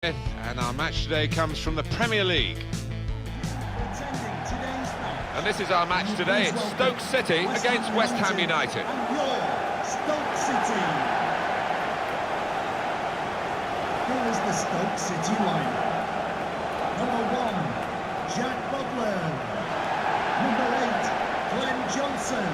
And our match today comes from the Premier League. And this is our match today. It's Stoke City against West Ham United. Stoke City. Here is the Stoke City lineup. Number 1, Jack Butler. Number 8, Glenn Johnson.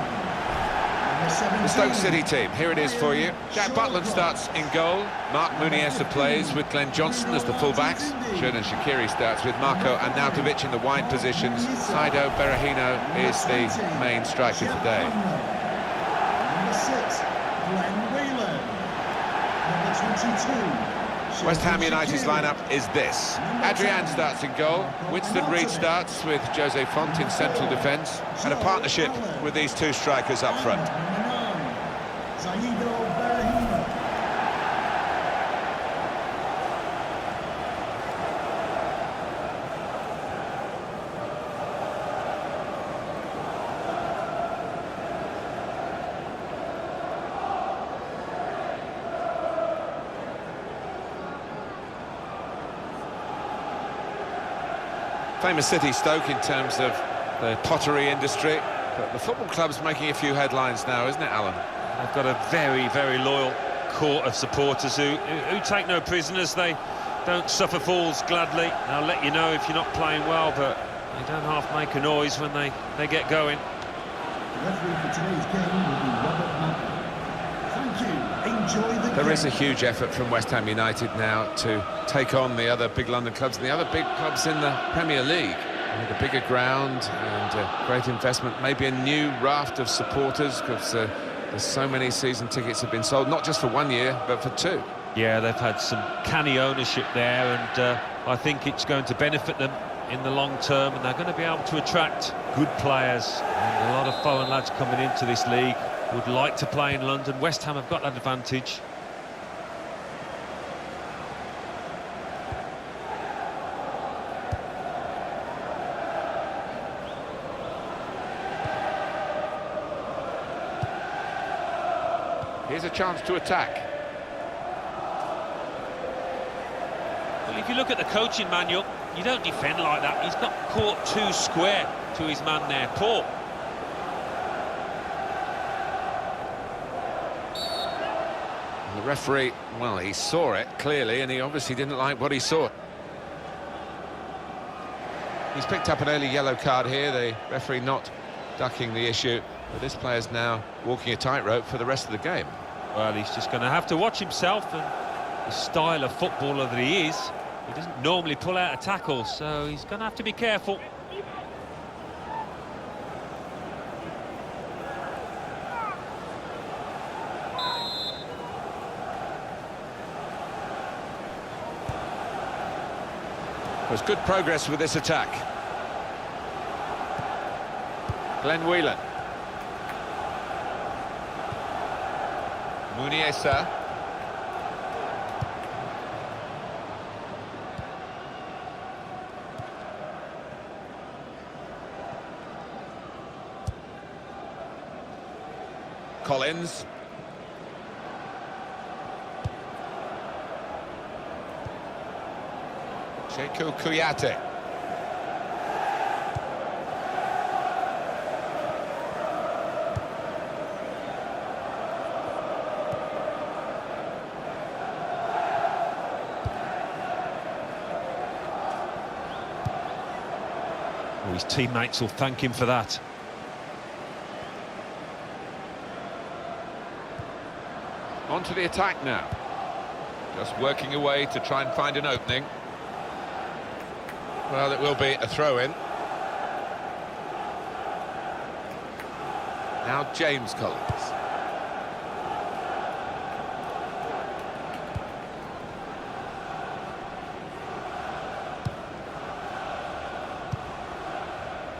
The Stoke City team, here it is for you. Jack Butland starts in goal. Mark Muniesa plays with Glenn Johnson as the fullbacks. Xherdan Shaqiri starts with Marco Arnautovic in the wide positions. Saido Berahino is the main striker today. Number 6, Glenn Whelan. Number 22. West Ham United's lineup is this. Adrian starts in goal. Winston Reid starts with Jose Font in central defence. And a partnership with these two strikers up front. Saido Berahino. Famous city, Stoke, in terms of the pottery industry. But the football club's making a few headlines now, isn't it, Alan? They've got a very, very loyal court of supporters who take no prisoners. They don't suffer fools gladly. They'll let you know if you're not playing well, but they don't half make a noise when they get going. The referee for today's game will be Robert Mappin. Thank you. Enjoy the game. There is a huge effort from West Ham United now to take on the other big London clubs and the other big clubs in the Premier League. With a bigger ground and great investment, maybe a new raft of supporters, because there's so many season tickets have been sold, not just for 1 year, but for 2. Yeah, they've had some canny ownership there, and I think it's going to benefit them in the long term, and they're going to be able to attract good players. And a lot of foreign lads coming into this league would like to play in London. West Ham have got that advantage. Here's a chance to attack. Well, if you look at the coaching manual, you don't defend like that. He's got caught too square to his man there. Poor. The referee, well, he saw it clearly, and he obviously didn't like what he saw. He's picked up an early yellow card here, the referee not ducking the issue, but this player's now walking a tightrope for the rest of the game. Well, he's just going to have to watch himself and the style of footballer that he is. He doesn't normally pull out a tackle, so he's going to have to be careful. There's good progress with this attack. Glenn Whelan. Muniesa. Collins. Cheikhou Kouyaté. Oh, his teammates will thank him for that. On to the attack now. Just working away to try and find an opening. Well, it will be a throw-in. Now James Collins.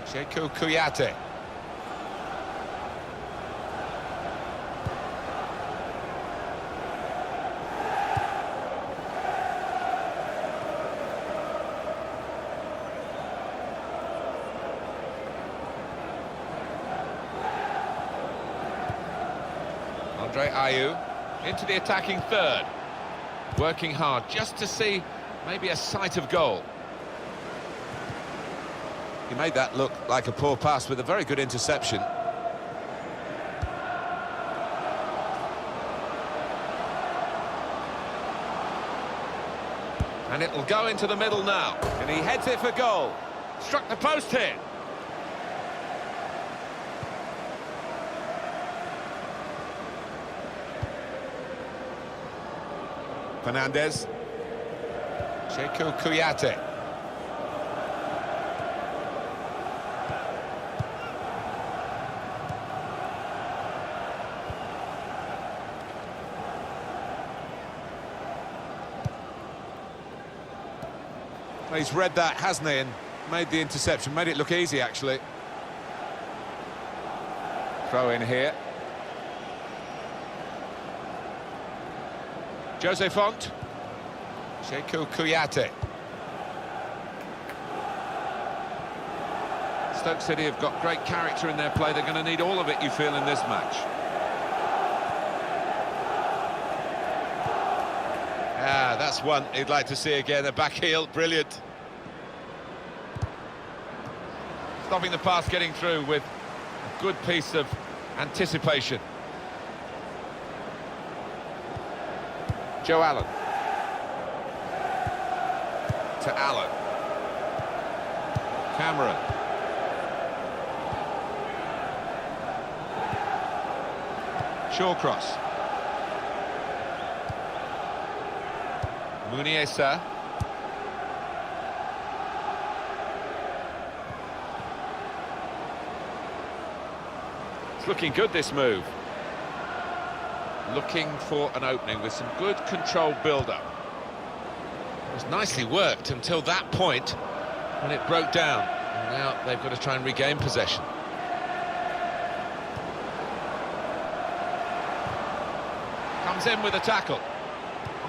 Cheikhou Kouyaté. Andre Ayew into the attacking third, working hard just to see maybe a sight of goal. He made that look like a poor pass with a very good interception. And it'll go into the middle now. And he heads it for goal. Struck the post here. Fernandez. Sheku Kouyaté. He's read that, hasn't he, and made the interception, made it look easy, actually. Throw in here. Jose Font. Sheku Kouyaté. Stoke City have got great character in their play. They're going to need all of it, you feel, in this match. Ah, that's one he'd like to see again. A back heel, brilliant. Stopping the pass getting through with a good piece of anticipation. Joe Allen. To Allen. Cameron. Shawcross. Muniesa. It's looking good, this move. Looking for an opening with some good controlled build-up. It was nicely worked until that point when it broke down. And now they've got to try and regain possession. Comes in with a tackle.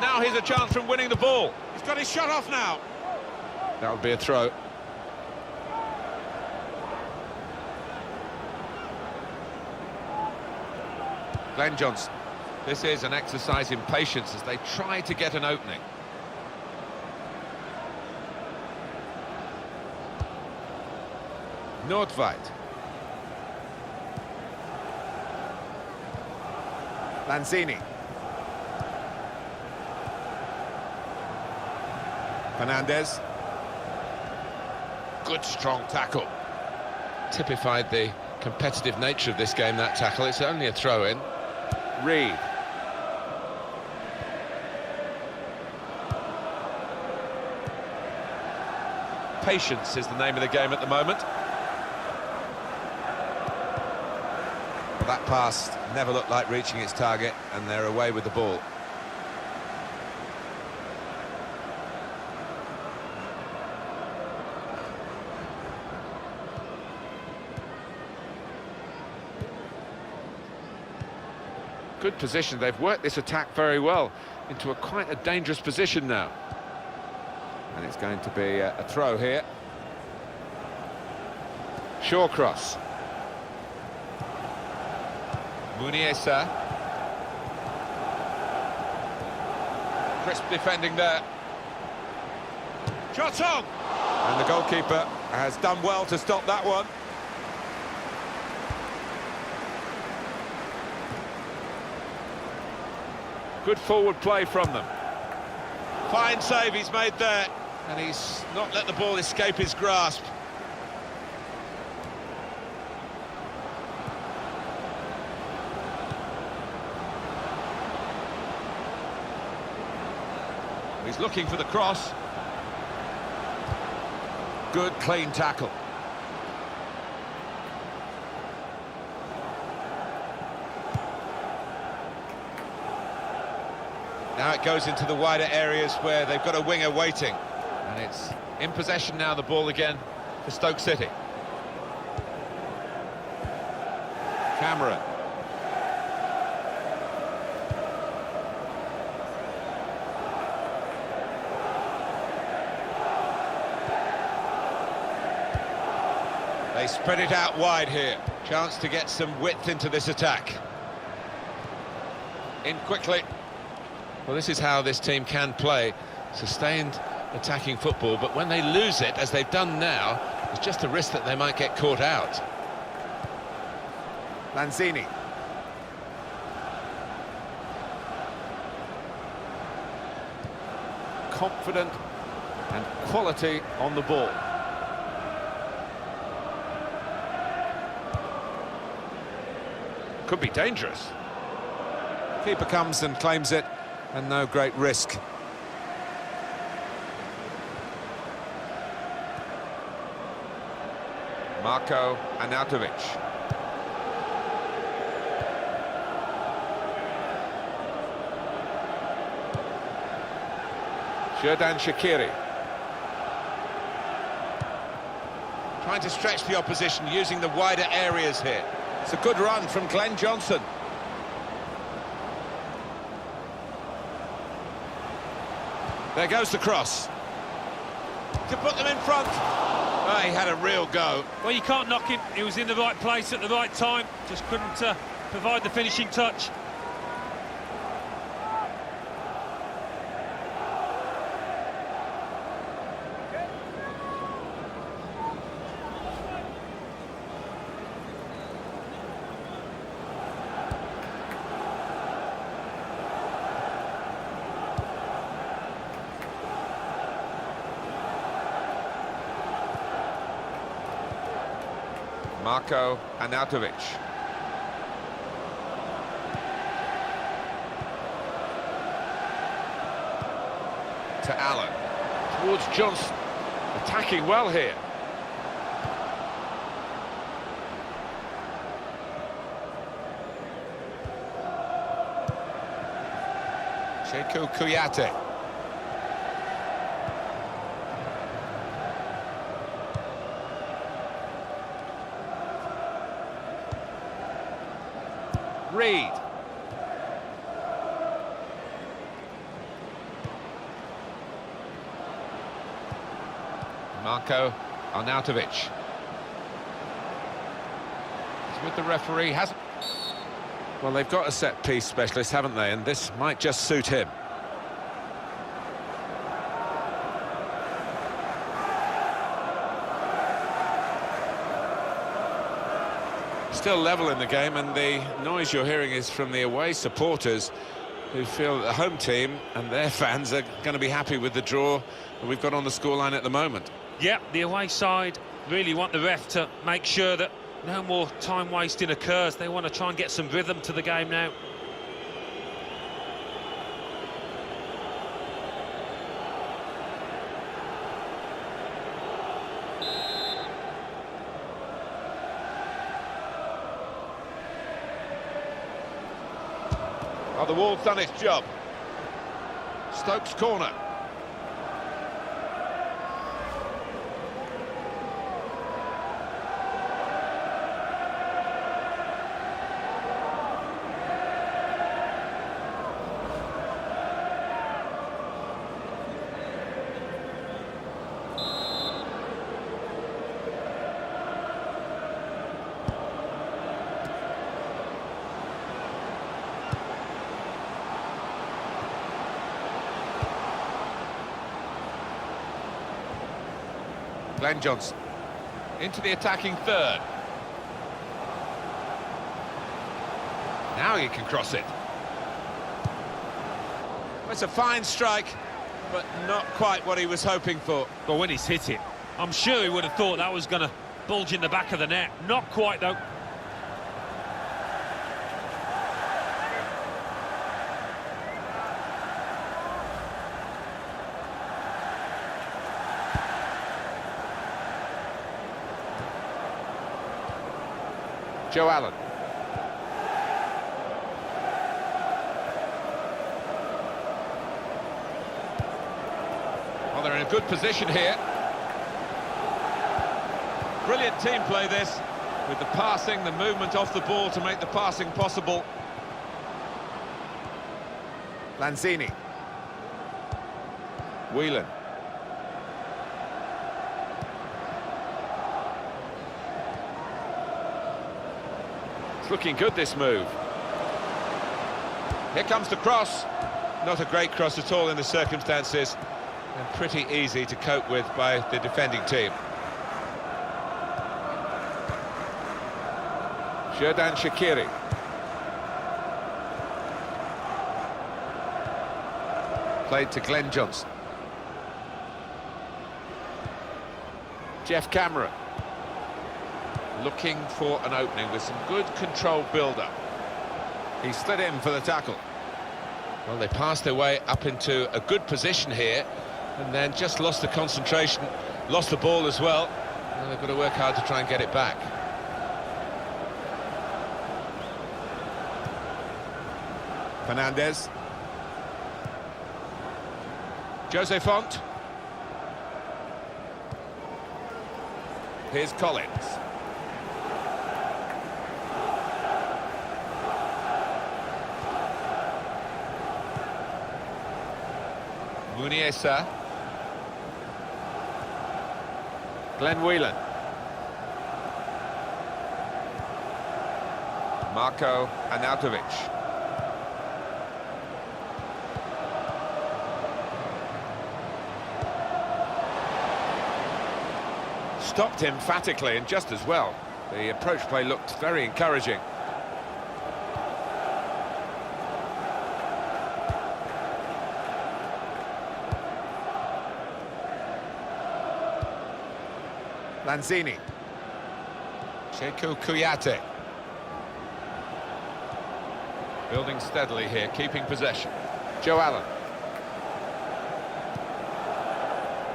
Now here's a chance from winning the ball. He's got his shot off now. That would be a throw. Glenn Johnson. This is an exercise in patience as they try to get an opening. Nordtveit. Lanzini. Fernandez. Good strong tackle. Typified the competitive nature of this game, that tackle. It's only a throw-in. Reed. Patience is the name of the game at the moment. Well, that pass never looked like reaching its target, and they're away with the ball. Good position. They've worked this attack very well into quite a dangerous position now. And it's going to be a throw here. Shawcross. Muniesa. Crisp defending there. Shot on! And the goalkeeper has done well to stop that one. Good forward play from them. Fine save he's made there, and he's not let the ball escape his grasp. He's looking for the cross. Good clean tackle. Now it goes into the wider areas where they've got a winger waiting. And it's in possession now, the ball again for Stoke City. Cameron. They spread it out wide here. Chance to get some width into this attack. In quickly. Well, this is how this team can play. Sustained attacking football, but when they lose it, as they've done now, there's just a risk that they might get caught out. Lanzini. Confident and quality on the ball. Could be dangerous. Keeper comes and claims it, and no great risk. Marko Arnautovic. Xherdan Shaqiri. Trying to stretch the opposition using the wider areas here. It's a good run from Glenn Johnson. There goes the cross. To put them in front. Oh, he had a real go. Well, you can't knock him. He was in the right place at the right time. Just couldn't provide the finishing touch. Marko Arnautovic. To Allen. Towards Johnson. Attacking well here. Cheikhou Kouyaté. Reed. Marko Arnautovic. He's with the referee, hasn't... Well, they've got a set-piece specialist, haven't they? And this might just suit him. Still level in the game, and the noise you're hearing is from the away supporters who feel that the home team and their fans are going to be happy with the draw that we've got on the scoreline at the moment. Yeah, the away side really want the ref to make sure that no more time wasting occurs. They want to try and get some rhythm to the game now. Oh, the wall's done its job. Stoke's corner. Glenn Johnson into the attacking third. Now he can cross it. It's a fine strike, but not quite what he was hoping for. But when he's hit it, I'm sure he would have thought that was going to bulge in the back of the net. Not quite, though. Joe Allen. Well, they're in a good position here. Brilliant team play this, with the passing, the movement off the ball to make the passing possible. Lanzini. Whelan. It's looking good, this move. Here comes the cross. Not a great cross at all in the circumstances. and pretty easy to cope with by the defending team. Xherdan Shaqiri. Played to Glenn Johnson. Jeff Cameron. Looking for an opening with some good controlled build-up. He slid in for the tackle. Well, they passed their way up into a good position here, and then just lost the concentration, lost the ball as well. Well, they've got to work hard to try and get it back. Fernandez. Jose Font. Here's Collins. Muniesa. Glenn Whelan. Marko Arnautovic. Stopped emphatically, and just as well. The approach play looked very encouraging. Lanzini. Cheikhou Kouyaté. Building steadily here, keeping possession. Joe Allen.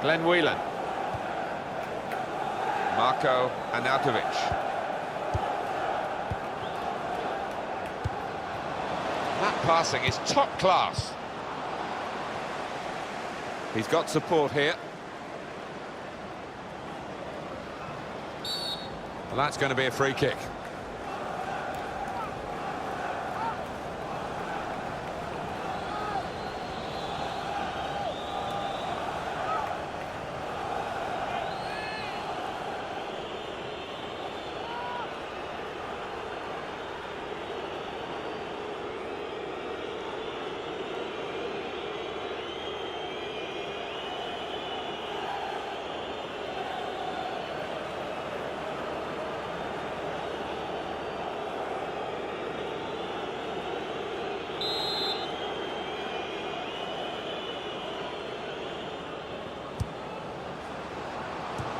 Glenn Whelan. Marko Arnautovic. That passing is top class. He's got support here. Well, that's going to be a free kick.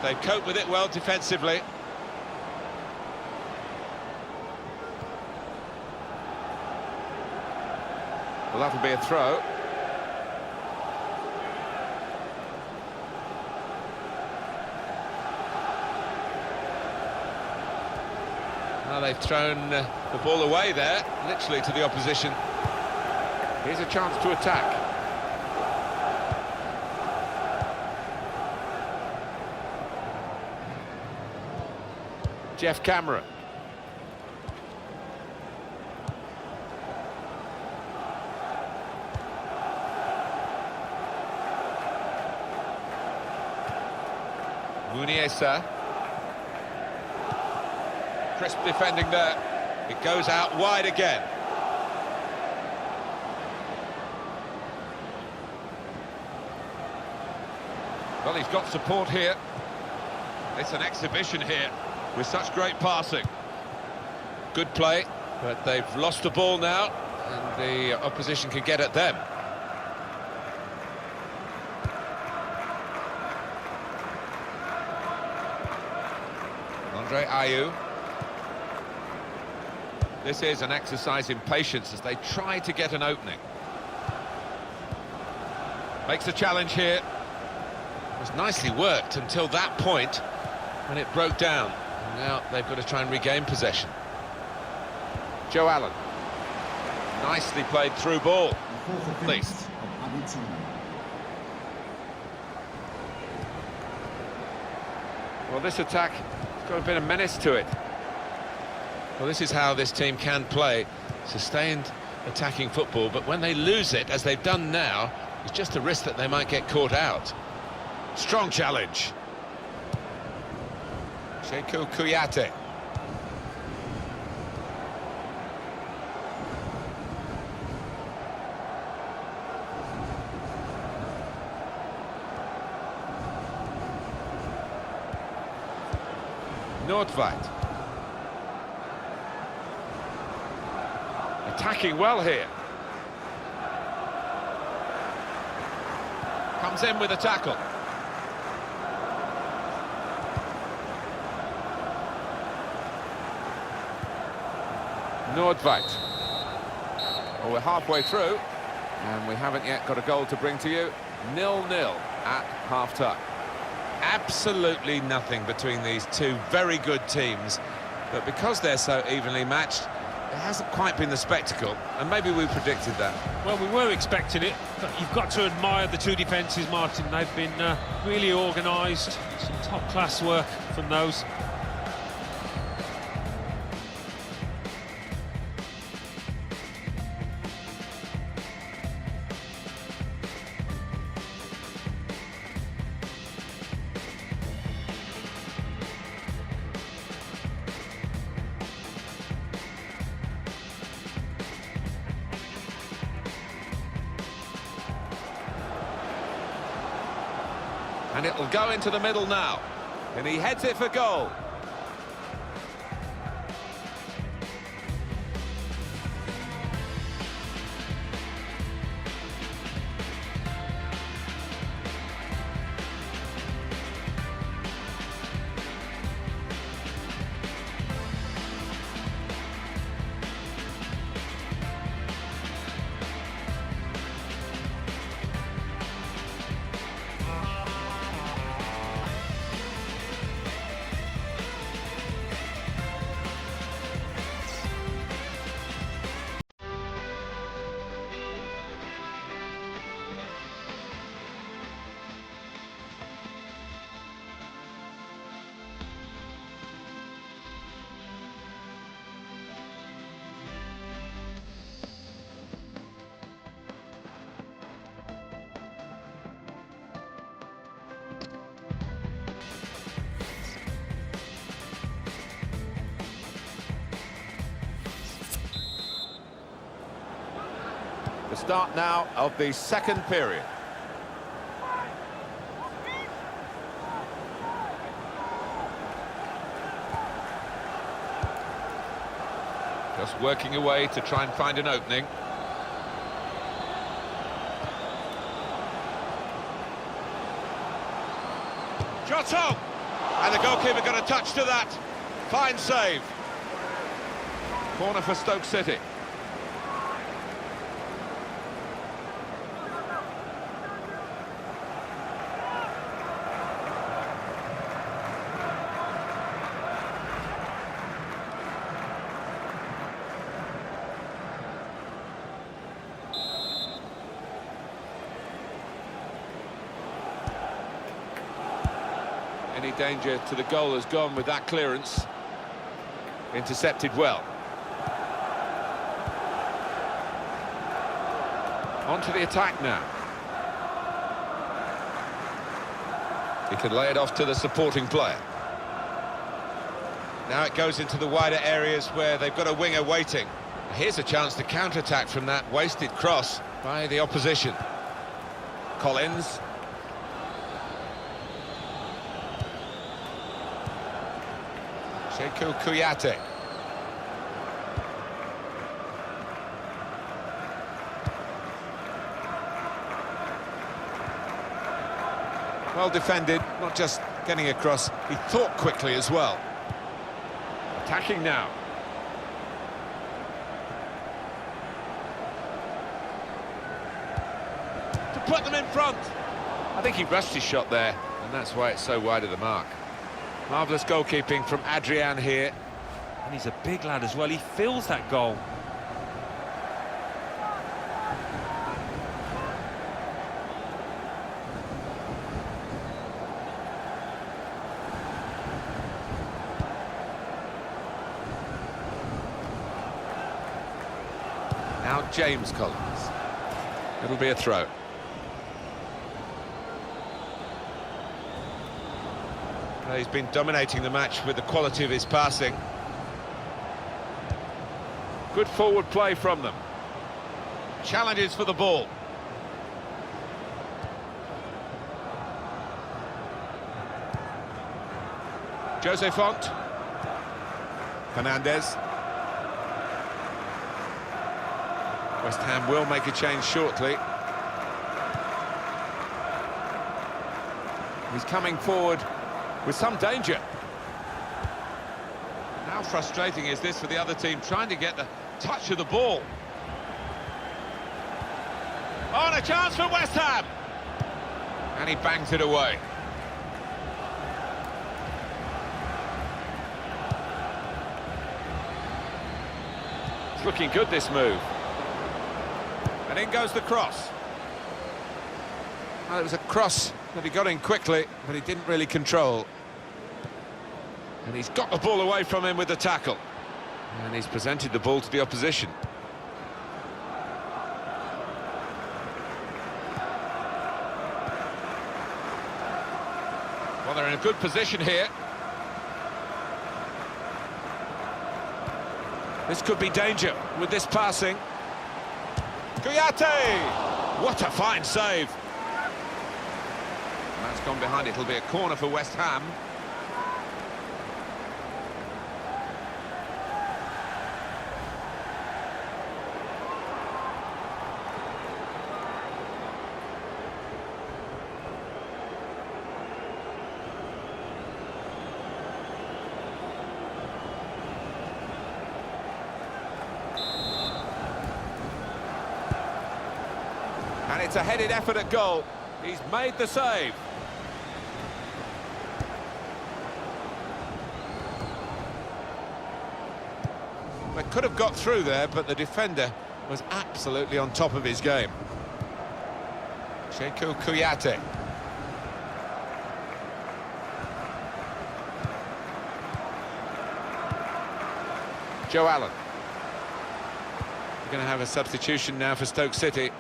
They've coped with it well defensively. Well, that'll be a throw. Well, they've thrown the ball away there, literally to the opposition. Here's a chance to attack. Jeff Cameron. Muniesa. Crisp defending there. It goes out wide again. Well, he's got support here. It's an exhibition here with such great passing. Good play, but they've lost the ball now, and the opposition can get at them. Andre Ayew. This is an exercise in patience as they try to get an opening. Makes a challenge here. It was nicely worked until that point when it broke down. Now they've got to try and regain possession. Joe Allen. Nicely played through ball, at least. Well, this attack has got a bit of menace to it. Well, this is how this team can play. Sustained attacking football, but when they lose it, as they've done now, it's just a risk that they might get caught out. Strong challenge. Cheikhou Kouyaté. Nordtveit. Attacking well here. Comes in with a tackle. Nordtveit. Well, we're halfway through, and we haven't yet got a goal to bring to you. 0-0 at half-time. Absolutely nothing between these two very good teams, but because they're so evenly matched, it hasn't quite been the spectacle, and maybe we predicted that. Well, we were expecting it, but you've got to admire the two defences, Martin. They've been really organised. Some top-class work from those. And it'll go into the middle now. And he heads it for goal. The start now of the second period. Just working away to try and find an opening. Giotto! And the goalkeeper got a touch to that. Fine save. Corner for Stoke City. Any danger to the goal has gone with that clearance. Intercepted well. On to the attack now. He can lay it off to the supporting player. Now it goes into the wider areas where they've got a winger waiting. Here's a chance to counter-attack from that wasted cross by the opposition. Collins. Sheku Kouyaté. Well defended, not just getting across, he thought quickly as well. Attacking now. To put them in front. I think he rushed his shot there, and that's why it's so wide of the mark. Marvellous goalkeeping from Adrian here. And he's a big lad as well, he fills that goal. Now James Collins. It'll be a throw. He's been dominating the match with the quality of his passing. Good forward play from them. Challenges for the ball. Jose Font. Fernandez. West Ham will make a change shortly. He's coming forward with some danger. How frustrating is this for the other team, trying to get the touch of the ball? Oh, and a chance for West Ham! And he bangs it away. It's looking good, this move. And in goes the cross. Well, it was a cross that he got in quickly, but he didn't really control. And he's got the ball away from him with the tackle. And he's presented the ball to the opposition. Well, they're in a good position here. This could be danger with this passing. Kouyaté! What a fine save. That's gone behind. It'll be a corner for West Ham. And it's a headed effort at goal. He's made the save. They could have got through there, but the defender was absolutely on top of his game. Cheikhou Kouyaté. Joe Allen. We're going to have a substitution now for Stoke City.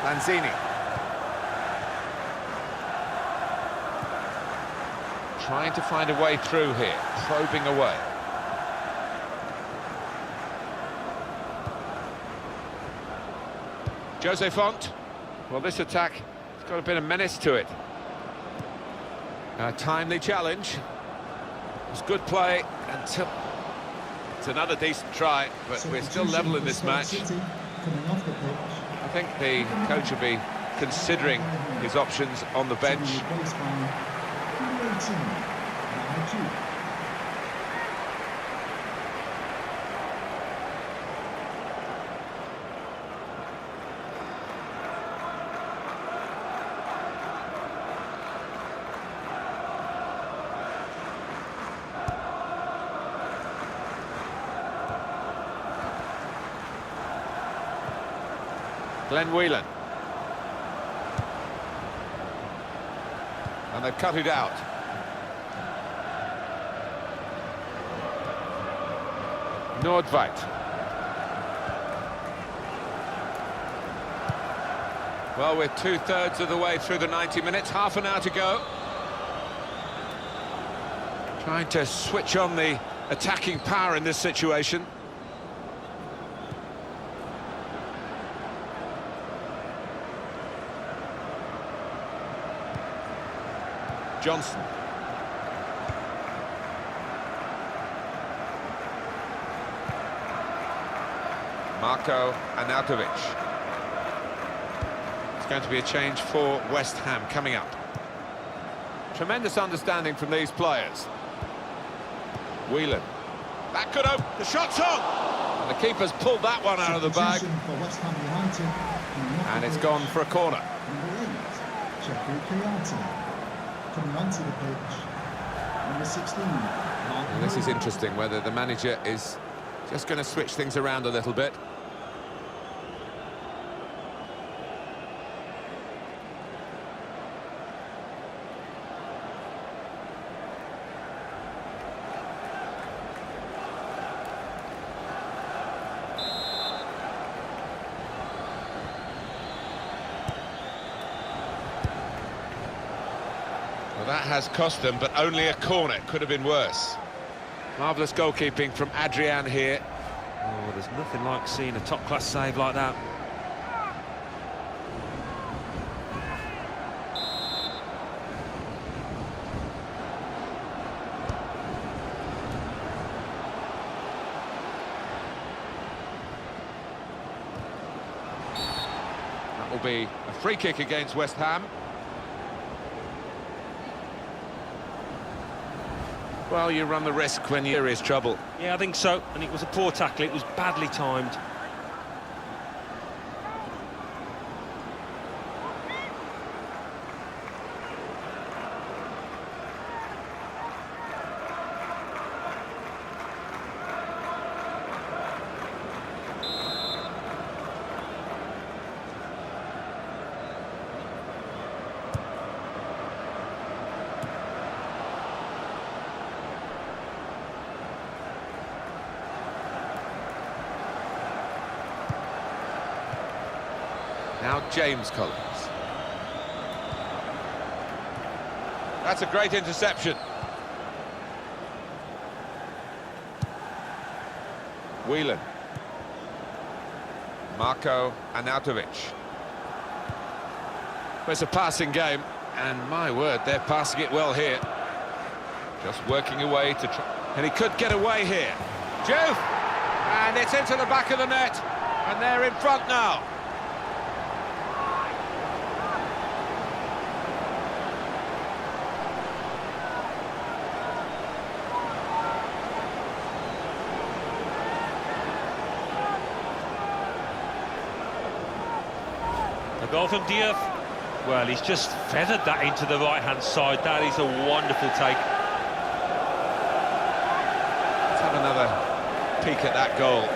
Lanzini. Trying to find a way through here, probing away. Jose Font. Well, this attack has got a bit of menace to it. A timely challenge. It was good play until... It's another decent try, but we're still level in this match. I think the coach will be considering his options on the bench. Glenn Whelan. And they've cut it out. Nordveit. Well, we're two-thirds of the way through the 90 minutes, half an hour to go. Trying to switch on the attacking power in this situation. Johnson. Marko Arnautovic. It's going to be a change for West Ham coming up. Tremendous understanding from these players. Whelan. That could open. The shot's on! And the keeper's pulled that one out of the bag. And it's gone for a corner. Coming onto the pitch, number 16. And this is interesting, whether the manager is just going to switch things around a little bit. Well, that has cost them, but only a corner. Could have been worse. Marvellous goalkeeping from Adrian here. Oh, there's nothing like seeing a top-class save like that. That will be a free kick against West Ham. Well, you run the risk when you're in serious trouble. Yeah, I think so. And it was a poor tackle. It was badly timed. Now James Collins. That's a great interception. Whelan. Marco Arnautovic. Well, it's a passing game, and my word, they're passing it well here. Just working away to try, and he could get away here. Juve! And it's into the back of the net, and they're in front now. A goal from Diouf. Well, he's just feathered that into the right-hand side. That is a wonderful take. Let's have another peek at that goal.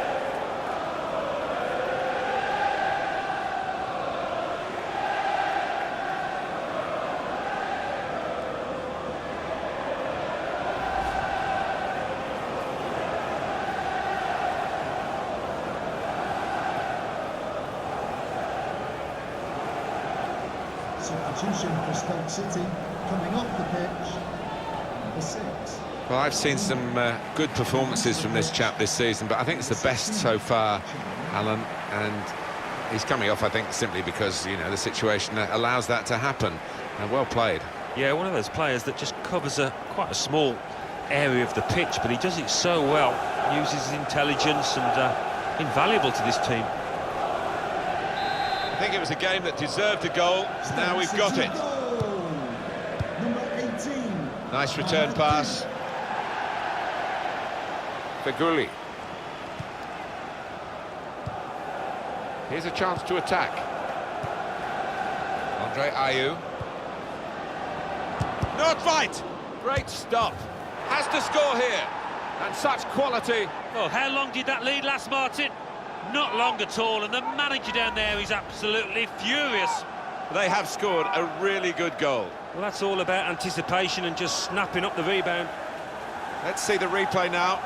Substitution for Stoke City, coming off the pitch, number 6. Well, I've seen some good performances from this chap this season, but I think it's the best so far, Alan, and he's coming off, I think, simply because, you know, the situation allows that to happen. Well played. Yeah, one of those players that just covers quite a small area of the pitch, but he does it so well, uses his intelligence, and invaluable to this team. I think it was a game that deserved a goal. Now we've got it. Number 18. Nice return pass. Feghouli. Here's a chance to attack. Andre Ayew. Not right. Great stop. Has to score here. And such quality. Oh, how long did that lead last, Martin? Not long at all, and the manager down there is absolutely furious. They have scored a really good goal. Well, that's all about anticipation and just snapping up the rebound. Let's see the replay now.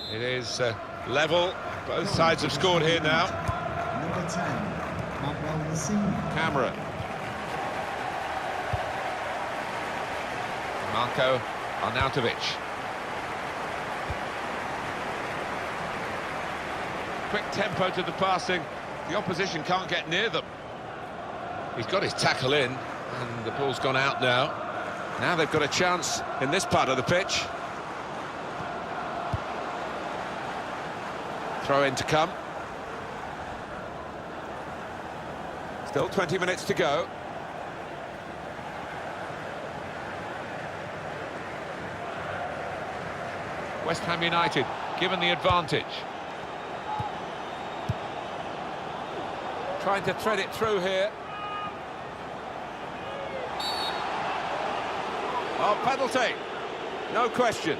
It is level. Both sides have scored here now. Number 10, Cameron. Marco Arnautovic. Quick tempo to the passing. The opposition can't get near them. He's got his tackle in, and the ball's gone out now. Now they've got a chance in this part of the pitch. Throw in to come. Still 20 minutes to go. West Ham United given the advantage. Trying to thread it through here. Oh, penalty. No question.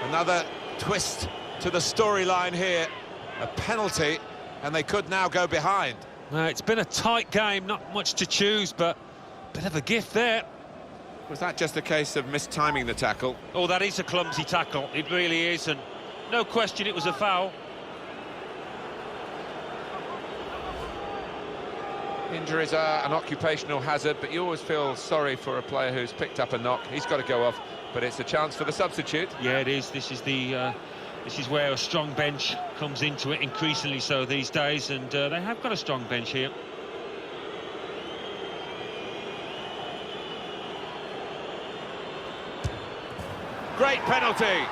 Another twist to the storyline here. A penalty, and they could now go behind. Well, it's been a tight game, not much to choose, but a bit of a gift there. Was that just a case of mistiming the tackle? Oh, that is a clumsy tackle, it really is, and no question it was a foul. Injuries are an occupational hazard, but you always feel sorry for a player who's picked up a knock. He's got to go off, but it's a chance for the substitute. Yeah, it is. This is where a strong bench comes into it, increasingly so these days, and they have got a strong bench here. Great penalty.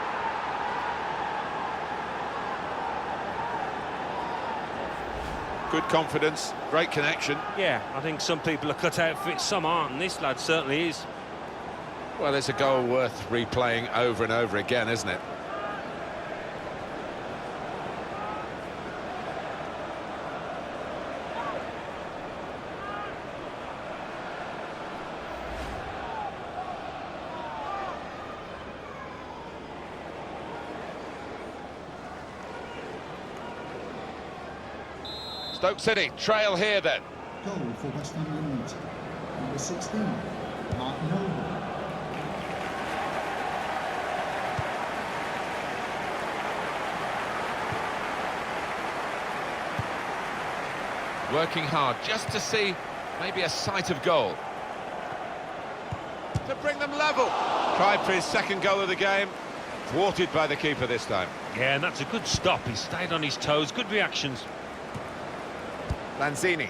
Good confidence, great connection. Yeah, I think some people are cut out for it, some aren't, and this lad certainly is. Well, it's a goal worth replaying over and over again, isn't it? Stoke City trail here then. Goal for West Ham United. Number 16, Mark Noble. Working hard just to see maybe a sight of goal. To bring them level. Tried for his second goal of the game. Thwarted by the keeper this time. Yeah, and that's a good stop. He stayed on his toes, good reactions. Lanzini.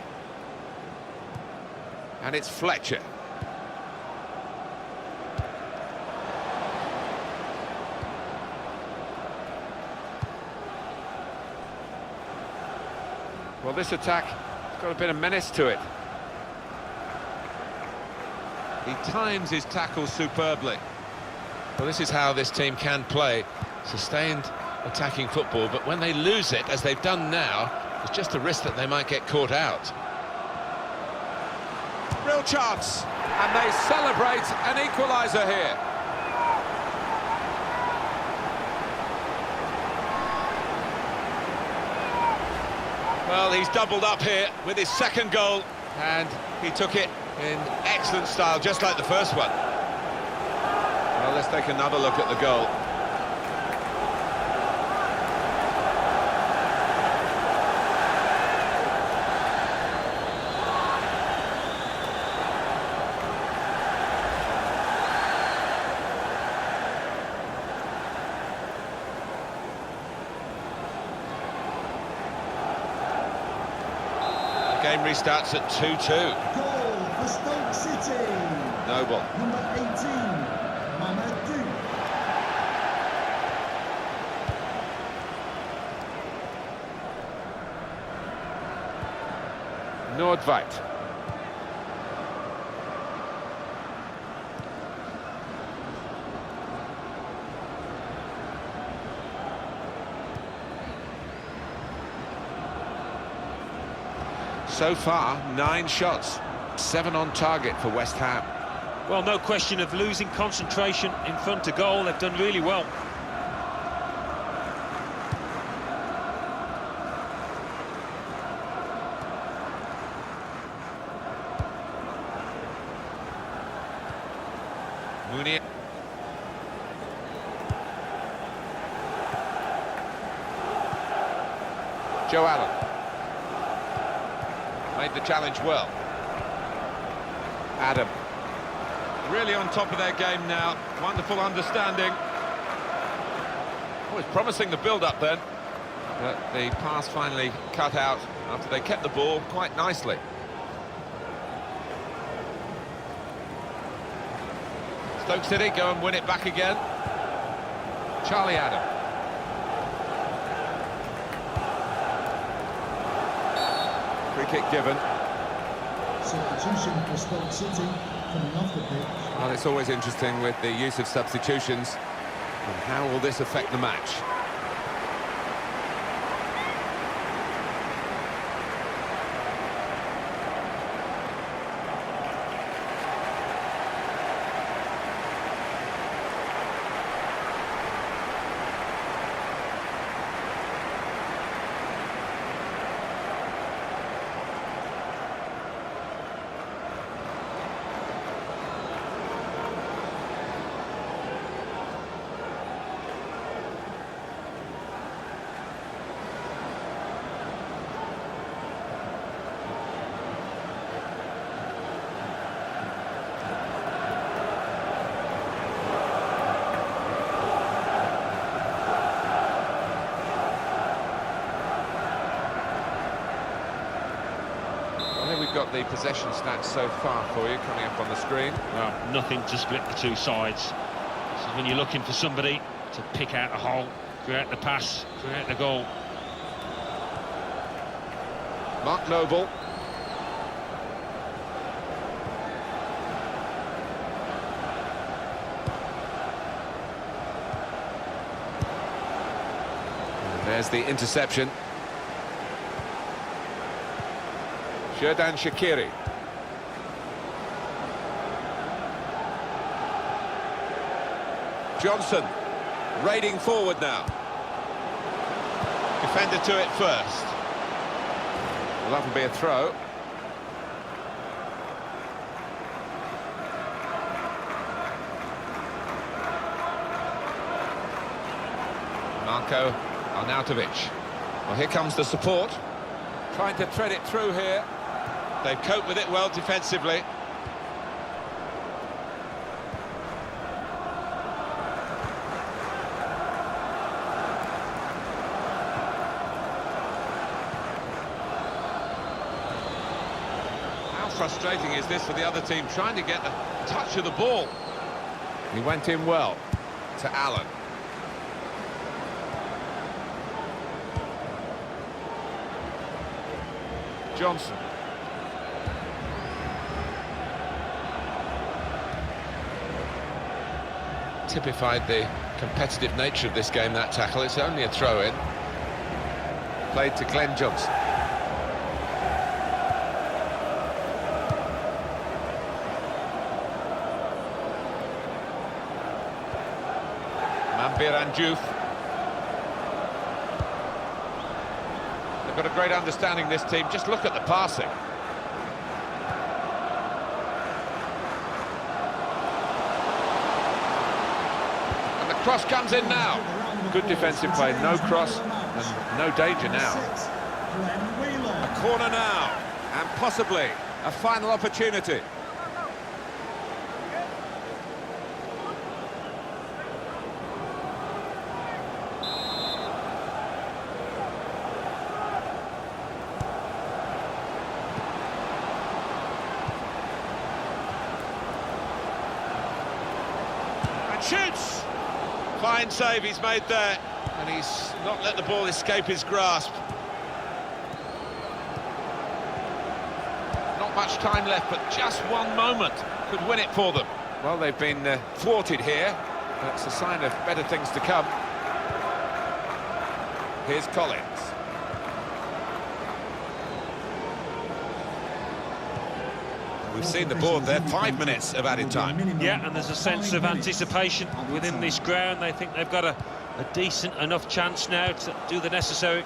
And it's Fletcher. Well, this attack has got a bit of menace to it. He times his tackles superbly. Well, this is how this team can play. Sustained attacking football, but when they lose it, as they've done now, it's just a risk that they might get caught out. Real chance, and they celebrate an equaliser here. Well, he's doubled up here with his second goal, and he took it in excellent style, just like the first one. Well, let's take another look at the goal. Game restarts at 2-2. Goal for Stoke City. Noble. Number 18, Mamadou. Nordveit. So far, 9 shots, 7 on target for West Ham. Well, no question of losing concentration in front of goal. They've done really well. Mooney. Joe Allen. Made the challenge well. Adam. Really on top of their game now. Wonderful understanding. Oh, it's promising the build-up then. But the pass finally cut out after they kept the ball quite nicely. Stoke City go and win it back again. Charlie Adam. Free kick given. Substitution for Stoke City coming off the pitch. Well, it's always interesting with the use of substitutions. And how will this affect the match? got the possession stats so far for you coming up on the screen? Well, nothing to split the two sides. This is when you're looking for somebody to pick out a hole, create the pass, create the goal. Mark Noble. And there's the interception. Xherdan Shaqiri. Johnson raiding forward now. Defender to it first. Will that be a throw? Marko Arnautovic. Well, here comes the support. Trying to thread it through here. They've coped with it well defensively. How frustrating is this for the other team, trying to get the touch of the ball? He went in well to Allen. Johnson. Typified the competitive nature of this game, that tackle. It's only a throw-in. Played to Glenn Johnson. Mambir Anjouf. They've got a great understanding, this team. Just look at the passing. Cross comes in now. Good defensive play, no cross and no danger now. A corner now, and possibly a final opportunity. And shoots! Fine save he's made there, and he's not let the ball escape his grasp. Not much time left, but just one moment could win it for them. Well, they've been thwarted here. That's a sign of better things to come. Here's Collins. We've seen the board there, 5 minutes of added time. Yeah, and there's a sense of anticipation within this ground. They think they've got a decent enough chance now to do the necessary.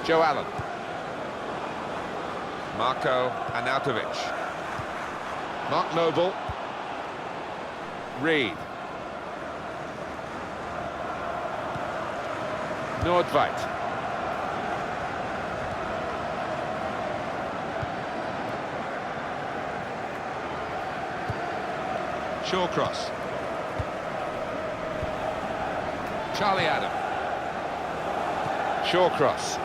Joe Allen. Marko Arnautovic. Mark Noble. Reed. Nordveit. Shawcross. Charlie Adam. Shawcross.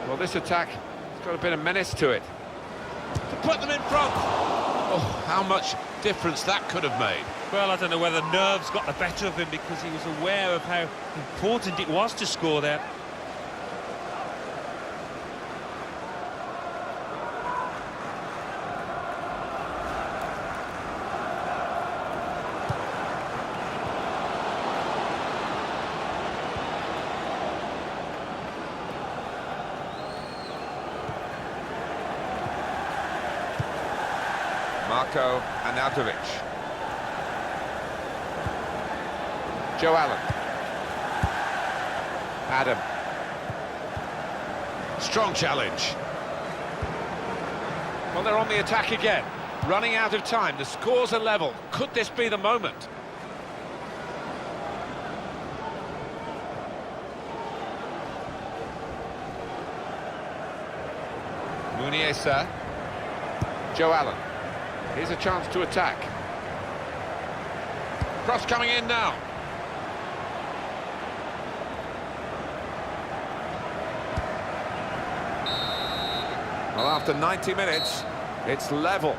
Well, this attack has got a bit of menace to it. To put them in front. Oh, how much difference that could have made. Well, I don't know whether nerves got the better of him because he was aware of how important it was to score there. Marko Arnautovic. Joe Allen. Adam. Strong challenge. Well, they're on the attack again. Running out of time. The scores are level. Could this be the moment? Muniesa. Joe Allen. Here's a chance to attack. Cross coming in now. Well, after 90 minutes, it's level.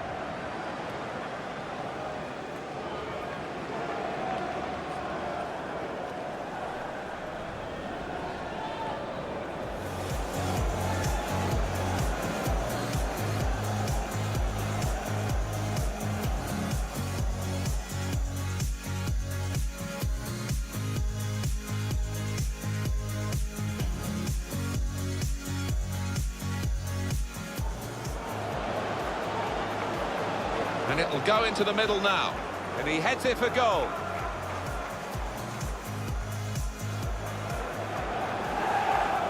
And it'll go into the middle now. And he heads it for goal.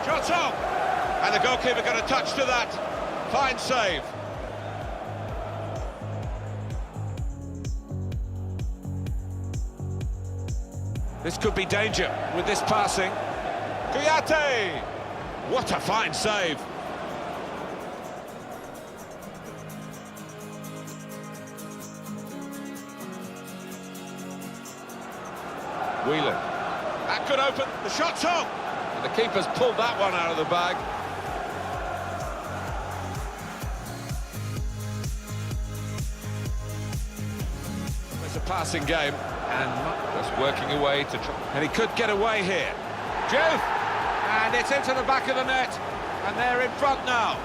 Shots on! And the goalkeeper got a touch to that. Fine save. This could be danger with this passing. Kouyaté! What a fine save. Whelan. That could open. The shot's on. And the keeper's pulled that one out of the bag. It's a passing game. And just working away to try. And he could get away here. Juve! And it's into the back of the net. And they're in front now.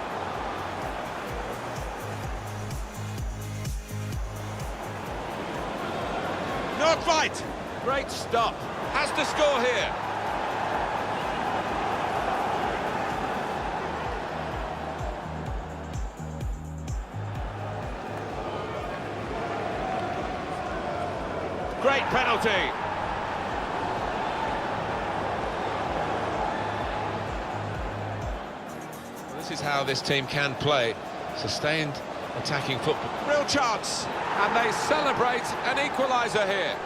Not right. Great stop. Has to score here. Great penalty. This is how this team can play. Sustained attacking football. Real chance. And they celebrate an equaliser here.